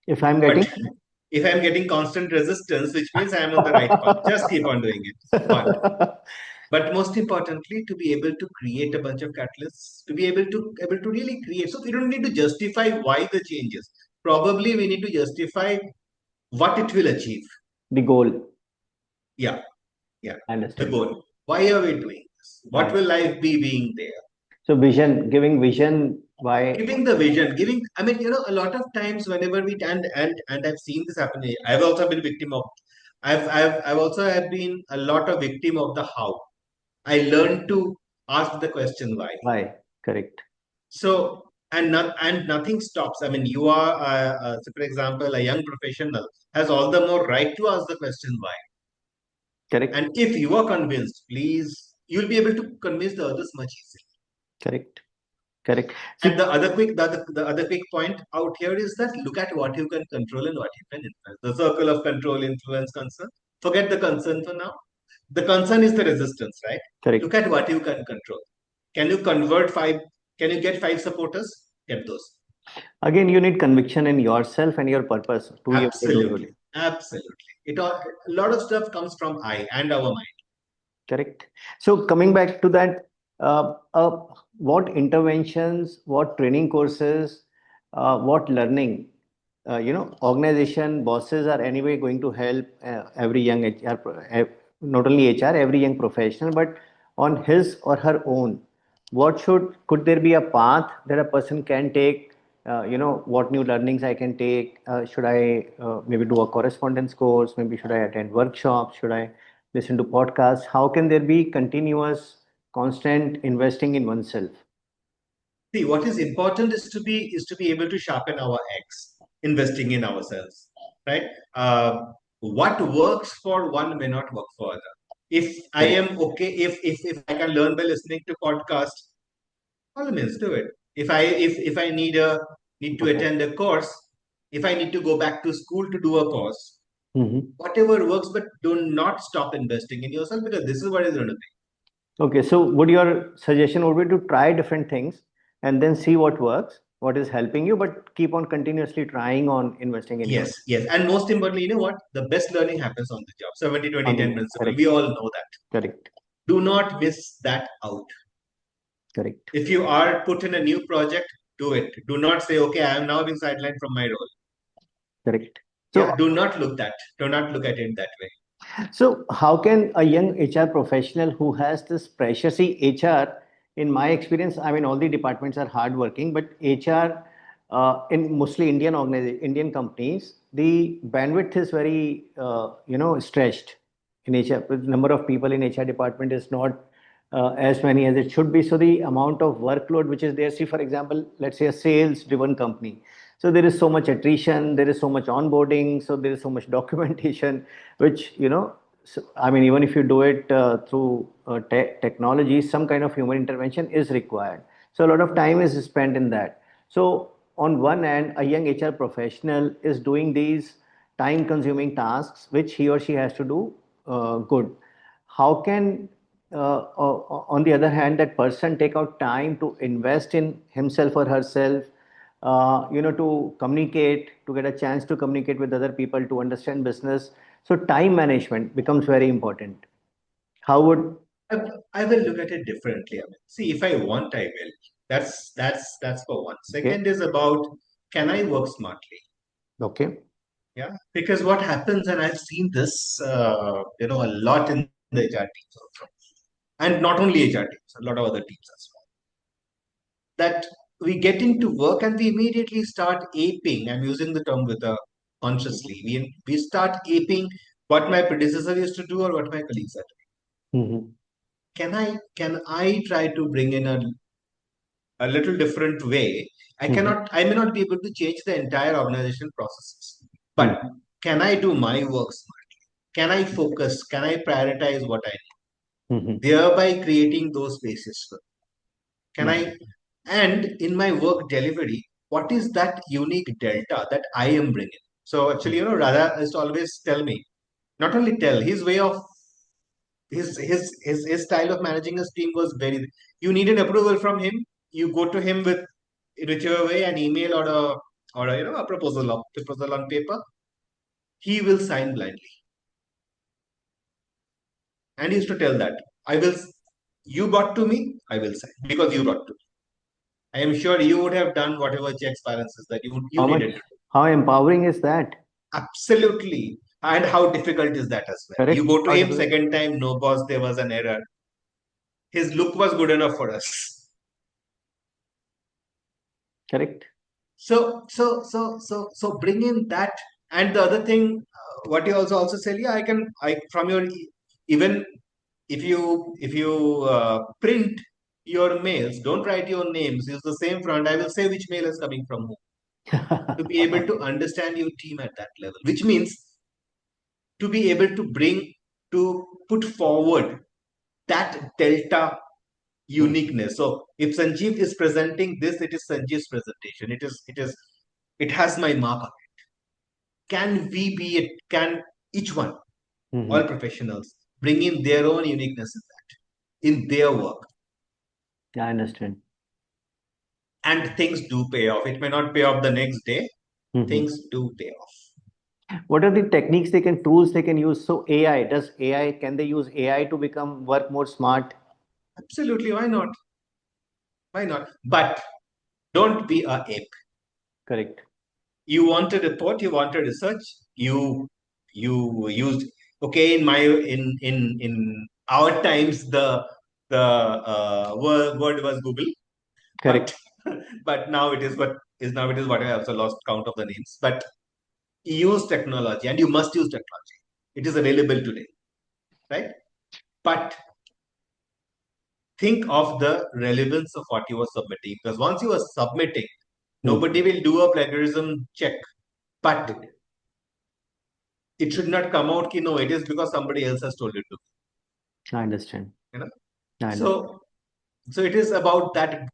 If I'm getting But if I'm getting constant resistance, which means I'm on the right path, just keep on doing it. One. But most importantly, to be able to create a bunch of catalysts, to be able to really create. So we don't need to justify why the changes. Probably we need to justify what it will achieve. the goal. Yeah, yeah. I The understand. goal. Why are we doing this? What I will life be being there? so vision, giving vision. Why? Giving the vision, giving. I mean, a lot of times whenever we and I've seen this happen. I've also been victim of. I've also have been a lot of victim of the how. I learned to ask the question why. Why? Correct. So and nothing stops. I mean, you are, so for example, a young professional has all the more right to ask the question why. Correct. And if you are convinced, please, you'll be able to convince the others much easier. Correct. Correct. And See, the other quick point out here is that look at what you can control and what you can influence. The circle of control, influence, concern. Forget the concern for now. The concern is the resistance, right? Look correct. at what you can control. Can you convert five? Can you get 5 supporters? Get those. Again, you need conviction in yourself and your purpose to be able to do it. Absolutely. Absolutely. A lot of stuff comes from I and our mind. Correct. So coming back to that, what interventions, what training courses, what learning, organization bosses are anyway going to help every young HR, not only HR, every young professional, but on his or her own. Could there be a path that a person can take? What new learnings I can take? Should I maybe do a correspondence course? Maybe should I attend workshops? Should I listen to podcasts? How can there be continuous, constant investing in oneself? See, what is important is to be able to sharpen our axe, investing in ourselves, right? What works for one may not work for other. If I Correct. am okay, if I can learn by listening to podcast, all means do it. If I need to Okay. attend a course, if I need to go back to school to do a course, Mhm. whatever works, but do not stop investing in yourself because this is what is going to be. Okay. So, would your suggestion would be to try different things and then see what works, what is helping you, but keep on continuously trying on investing in Yes, yourself yes. And most importantly, you know what? The best learning happens on the job. 70, on 20, the 10 job. principle. Correct. We all know that. Correct. Do not miss that out. Correct. If you are put in a new project, do it. Do not say, okay, I am now being sidelined from my role. Correct. So, Yeah, do not look at it that way. So, how can a young HR professional who has this pressure see HR? In my experience, I mean, all the departments are hardworking, but HR in mostly Indian companies, the bandwidth is very stretched. in HR, the number of people in HR department is not as many as it should be. So the amount of workload which is there, see, for example, let's say a sales driven company. So there is so much attrition, there is so much onboarding, so there is so much documentation, which, so, I mean, even if you do it through technology, some kind of human intervention is required. So a lot of time is spent in that. So on one hand, a young HR professional is doing these time consuming tasks which he or she has to do good. How can, on the other hand, that person take out time to invest in himself or herself, to communicate, to get a chance to communicate with other people, to understand business? So time management becomes very important. How would? I, I will look at it differently. I mean, see, if I want, I will. That's for one. Okay. Second is about, can I work smartly? Okay. Yeah, because what happens, and I've seen this, a lot in the HR teams also, and not only HR teams, a lot of other teams as well. That we get into work and we immediately start aping. I'm using the term with a consciously. We start aping what my predecessor used to do or what my colleagues are Mm-hmm. doing. Can I try to bring in a little different way? Mm-hmm. I may not be able to change the entire organization processes, but Mm-hmm. can I do my work smartly? Can I focus? Can I prioritize what I Mm-hmm. need? Thereby creating those spaces for can Right. I, and in my work delivery, what is that unique delta that I am bringing? So actually, Radha is to always tell me, not only tell, his way of his style of managing his team was very. You need an approval from him. You go to him with in whichever way, an email or a proposal on paper. He will sign blindly, and he used to tell that I will. You brought to me, I will sign because you brought to me. I am sure you would have done whatever checks balances that you How needed much? to do. How empowering is that? Absolutely. And how difficult is that as well? You Correct. go to How him difficult? second time, no boss, there was an error. His look was good enough for us. Correct. So bring in that. And the other thing, what you also said, yeah, I from your even if you print your mails, don't write your names. Use the same front. I will say which mail is coming from whom to be able to understand your team at that level, which means to be able to put forward that delta uniqueness. So if Sanjeev is presenting this, it is Sanjeev's presentation. It has my mark on it. Can we be it? Can each one, all Mm-hmm. professionals, bring in their own uniqueness in that, in their work? I understand. And things do pay off. It may not pay off the next day. Mm-hmm. Things do pay off. What are the techniques they can, tools they can use? So AI, does AI, can they use AI to become work more smart? Absolutely, why not? Why not? But don't be a ape. Correct. You want a report, you want a research, you used okay in our times the word was Google, but Correct. but now it is what I also lost count of the names. But use technology, and you must use technology. It is available today, right? But think of the relevance of what you are submitting, because once you are submitting, Mm-hmm. nobody will do a plagiarism check. But Correct. it should not come out ki no, it is because somebody else has told it to I understand. you know. I understand. So so it is about that.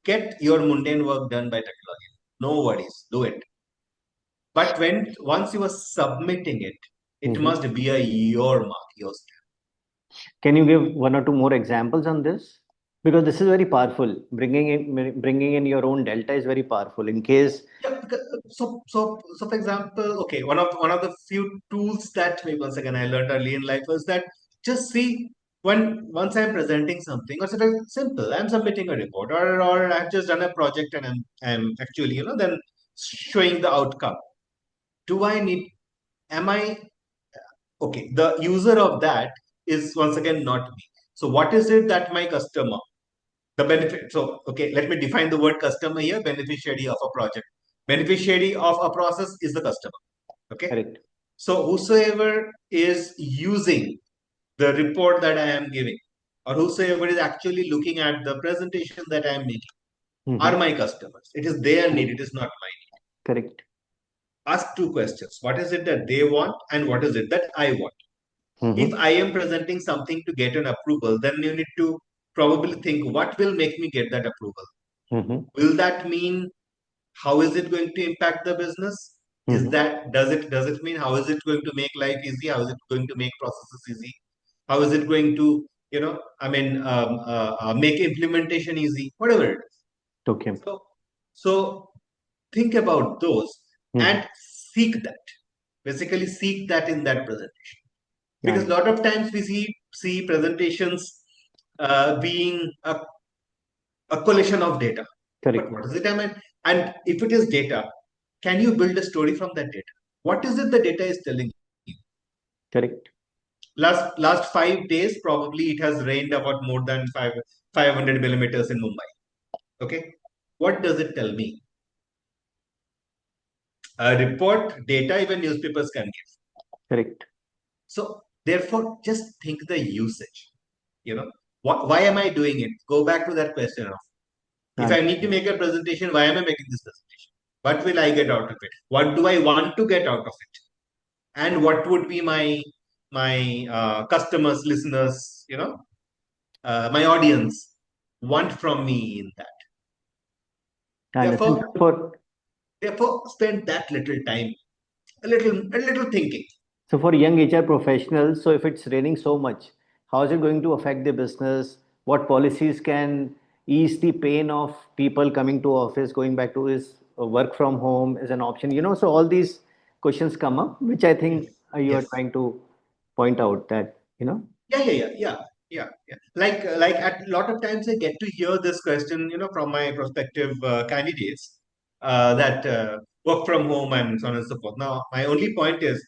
Get your mundane work done by technology. No worries, do it. But when once you are submitting it, it Mm-hmm. must be a your mark, your stamp. Can you give one or two more examples on this? Because this is very powerful. Bringing in your own delta is very powerful. In case. Yeah, so for example, okay, one of the few tools that maybe once again I learned early in life was that just see when once I'm presenting something, or it's very simple, I'm submitting a report, or I've just done a project and I'm actually then showing the outcome. Do I need? Am I okay? The user of that is once again not me. So what is it that my customer, the benefit? So okay, let me define the word customer here. Beneficiary of a project, beneficiary of a process is the customer. Okay, Correct. So whosoever is using the report that I am giving, or whosoever is actually looking at the presentation that I am making, are Mm-hmm. my customers. It is their need, it is not mine. Correct. Ask two questions. What is it that they want, and what is it that I want? If Mm-hmm. I am presenting something to get an approval, then you need to probably think, what will make me get that approval? Mm-hmm. Will that mean, how is it going to impact the business? Is Mm-hmm. that, does it mean, how is it going to make life easy? How is it going to make processes easy? How is it going to, make implementation easy? Whatever it is. Okay. So think about those Mm-hmm. and seek that. Basically, seek that in that presentation, because a Right. lot of times we see presentations being a collection of data. But Correct. what is it? I mean, and if it is data, can you build a story from that data? What is it the data is telling you? Correct. Last 5 days, probably it has rained about more than 500 millimeters in Mumbai. Okay, what does it tell me? A report, data, even newspapers can give. Correct. So therefore, just think the usage. You know, why am I doing it? Go back to that question of, if I Right. need to make a presentation, why am I making this presentation? What will I get out of it? What do I want to get out of it? And what would be my customers, listeners, my audience want from me in that? I understand. Therefore, For spend that little time, a little thinking. So for young HR professionals, so if it's raining so much, how is it going to affect the business? What policies can ease the pain of people coming to office, going back to his work from home is an option? So all these questions come up, which I think Yes, you are yes. trying to point out that. Yeah. Like at a lot of times I get to hear this question, from my prospective candidates that work from home and so on and so forth. Now, my only point is,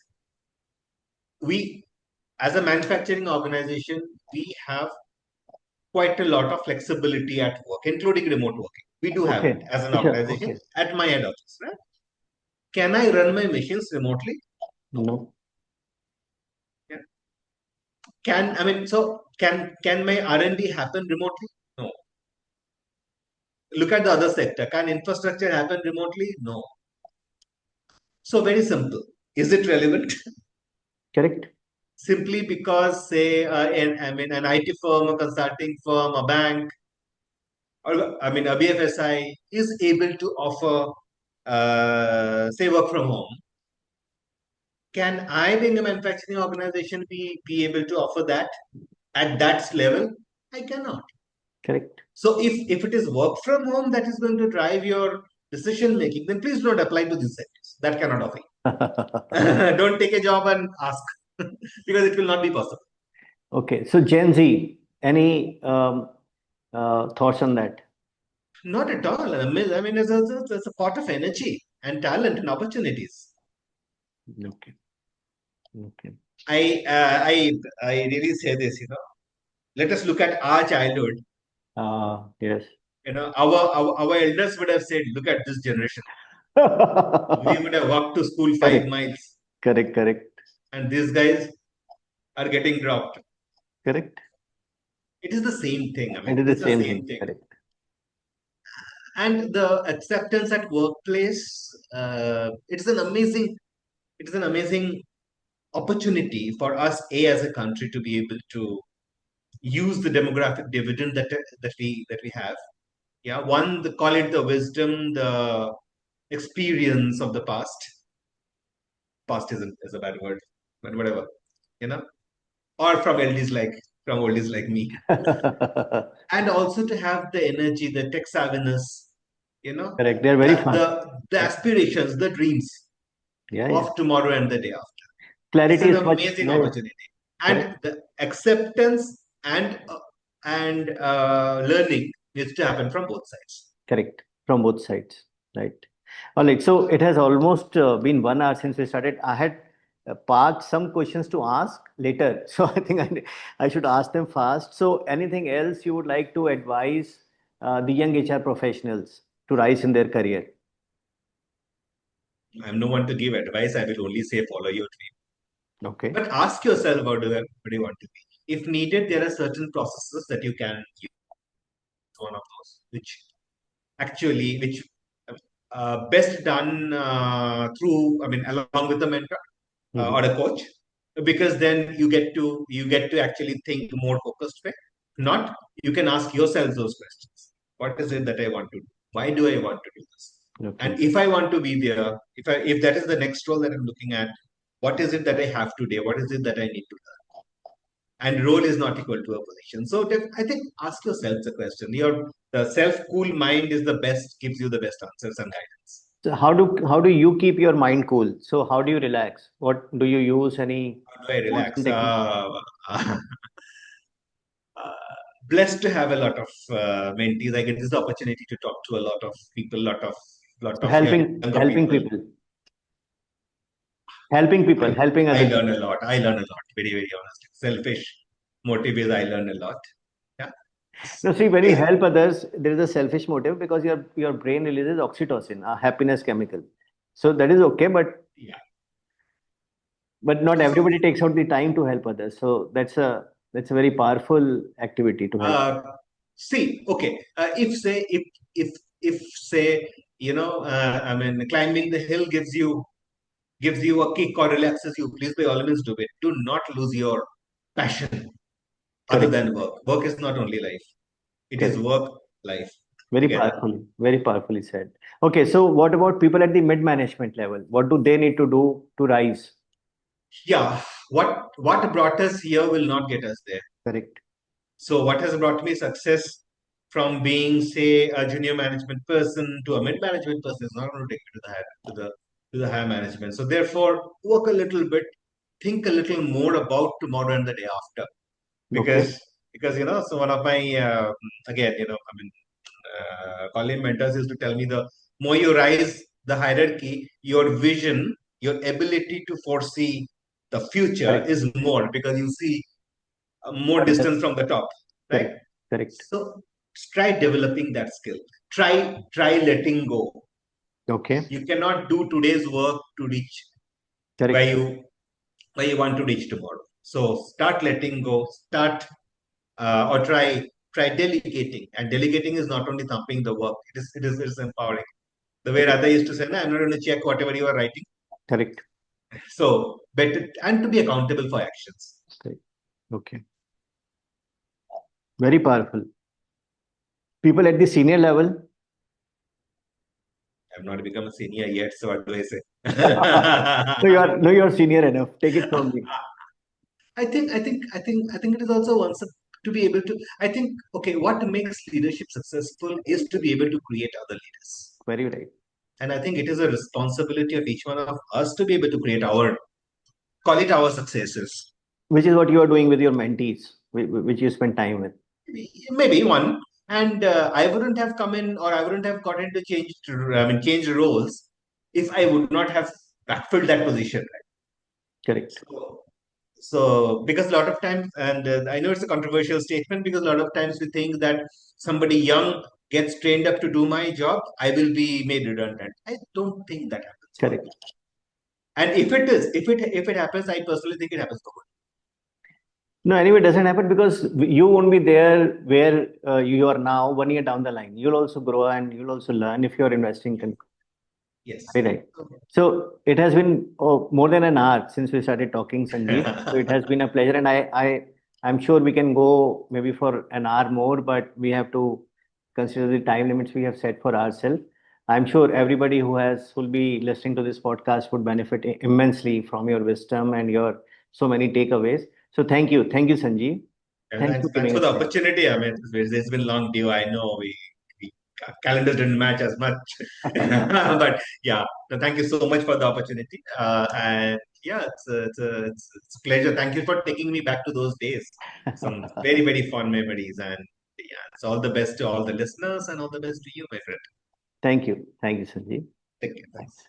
we, as a manufacturing organization, we have quite a lot of flexibility at work, including remote working. We do have it Okay. as an Sure. organization Okay. at my head office, right? Can I run my machines remotely? No. No. Yeah. Can my R&D happen remotely? No. Look at the other sector. Can infrastructure happen remotely? No. So very simple. Is it relevant? Correct. Simply because, say, an IT firm, a consulting firm, a bank, or a BFSI is able to offer, say, work from home. Can I, being a manufacturing organization, be able to offer that at that level? I cannot. Correct. So if it is work from home that is going to drive your decision making, then please don't apply to these sectors. That cannot offer you. Don't take a job and ask because it will not be possible. Okay. So Gen Z, any thoughts on that? Not at all. I mean, it's a pot of energy and talent and opportunities. Okay. Okay. I really say this. Let us look at our childhood. Yes. Our elders would have said, look at this generation. We would have walked to school 5 miles, Correct. Correct. Correct. and these guys are getting dropped. Correct. It is the same thing. I It mean, is it the is the same same thing. thing. Correct. And the acceptance at workplace, it is an amazing opportunity for us, as a country, to be able to use the demographic dividend that we have. Yeah, one, call it the wisdom, the experience of the past. Past is a bad word, but whatever, you know, or from oldies like me, and also to have the energy, the tech savviness, Correct. They are very the fast. the Yeah. aspirations, the dreams Yeah. Yeah. of tomorrow and the day after. It's Clarity an is much amazing more. opportunity, Correct. and the acceptance and learning needs to happen from both sides. Correct. From both sides. Right. All right. So it has almost been 1 hour since we started. I had parked some questions to ask later. So I think I should ask them fast. So anything else you would like to advise the young HR professionals to rise in their career? I'm no one to give advice. I will only say follow your dream. Okay. But ask yourself, what do you want to be? If needed, there are certain processes that you can use. One of those, which best done through, I mean, along with the mentor or Hmm. a coach, because then you get to actually think more focused way. Not, you can ask yourself those questions. What is it that I want to do? Why do I want to do this? Okay. And if I want to be there, if that is the next role that I'm looking at, what is it that I have today? What is it that I need to learn? And role is not equal to a position. So I think ask yourself the question. The self cool mind is the best, gives you the best answers and guidance. So how do you keep your mind cool? So how do you relax? What do you use? Any How do I tools relax? and techniques? Uh, Blessed to have a lot of mentees. I get this opportunity to talk to a lot of people, lot So of younger helping people. people, helping people, helping I other learn a people. lot. I learn a lot. Very very honestly. Selfish motive is I learn a lot. Yeah. No, see, when you I, help others, there is a selfish motive because your brain releases oxytocin, a happiness chemical. So that is okay, yeah. but not So everybody takes out the time to help others. So that's a very powerful activity to help. uh, see, okay. If say, I mean, climbing the hill gives you a kick or relaxes you, please by all means do it. Do not lose your passion other Correct, than work. Work is not only life. It is correct. work, life together. Very powerfully said. Okay, so what about people at the mid management level? What do they need to do to rise? Yeah. What brought us here will not get us there. Correct, So what has brought me success from being, say, a junior management person to a mid management person is not going to take me to the higher management. So therefore, work a little bit, think a little more about tomorrow and the day after, okay, because so one of my again, I mean, colleague mentors used to tell me, the more you rise the hierarchy, your vision, your ability to foresee the future correct, is more, because you see more what distance else? from the top, right? Correct, correct. So try developing that skill. Try letting go. Okay, You cannot do today's work to reach where correct, you where you want to reach tomorrow. So start letting go. Start or try delegating. And delegating is not only thumping the work. It is empowering. The way correct, Radha used to say, "No, I'm not going to check whatever you are writing." correct, So better, and to be accountable for actions. correct. Okay, very powerful. People at the senior level. I've not become a senior yet, so what do I say? No, you're senior enough. Take it from me. I think it is also one to be able to. I think, okay, what makes leadership successful is to be able to create other leaders, Very right. and I think it is a responsibility of each one of us to be able to create call it our successes. Which is what you are doing with your mentees, which you spend time with. Maybe one, and I wouldn't have come in, or I wouldn't have got into change roles if I would not have backfilled that position. Correct. So, so because a lot of times, and I know it's a controversial statement, because a lot of times we think that somebody young gets trained up to do my job, I will be made redundant. I don't think that happens for me. Correct. And if it happens, I personally think it happens for good. No, anyway, it doesn't happen because you won't be there where you are now 1 year down the line. You'll also grow and you'll also learn if you're investing. Yes. Very right. So it has been more than an hour since we started talking, Sanjeev. So it has been a pleasure, and I'm sure we can go maybe for an hour more, but we have to consider the time limits we have set for ourselves. I'm sure everybody who'll be listening to this podcast would benefit immensely from your wisdom and your so many takeaways. So thank you, Sanjeev. And Thanks thanks, for thanks giving for us the time. opportunity. I mean, it's been long due. I know we calendars didn't match as much, but yeah. No, thank you so much for the opportunity. And yeah, it's a pleasure. Thank you for taking me back to those days. Some very very fond memories, and yeah, it's all the best to all the listeners, and all the best to you, my friend. Thank you, Sanjeev. Take care. Thanks. Thanks.